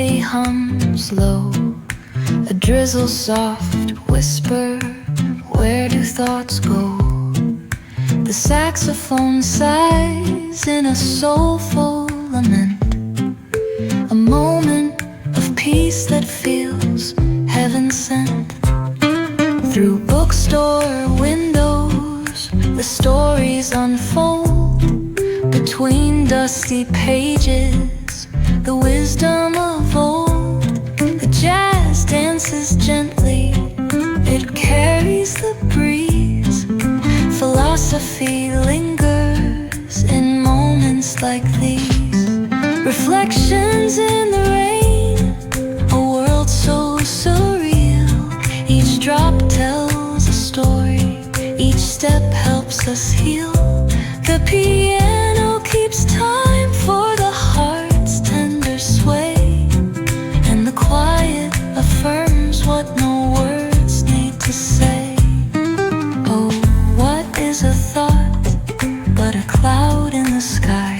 coffee hums low, a drizzle soft whisper, where do thoughts go? The saxophone sighs in a soulful lament, a moment of peace that feels heaven sent. Through bookstore windows, the stories unfold. Between dusty pages, the wisdom of old. The jazz dances gently, it carries the breeze. Philosophy lingers in moments like these. Reflections in the rain, a world so surreal. Each drop tells a story, each step helps us heal. The piano keeps time for the heart's tender sway, and the quiet affirms what no words need to say. Oh, what is a thought but a cloud in the sky?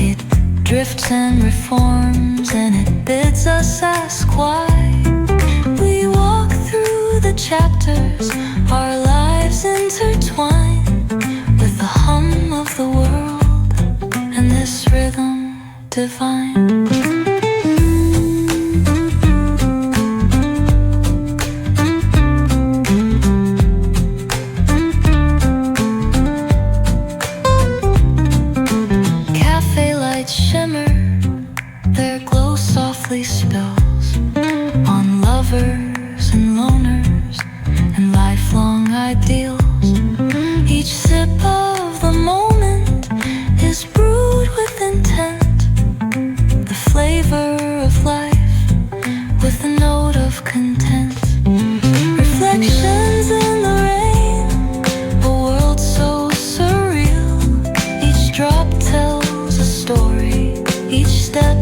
It drifts and reforms, and it bids us ask why. We walk through the chapters, our lives intertwine with the hum of the world and this rhythm divine. Cafe lights shimmer, their glow softly spills on lovers and loners and lifelong ideals. Each sip of the moment is brewed with intent, the flavor of life with a note of content. Reflections in the rain, a world so surreal. Each drop tells a story, each step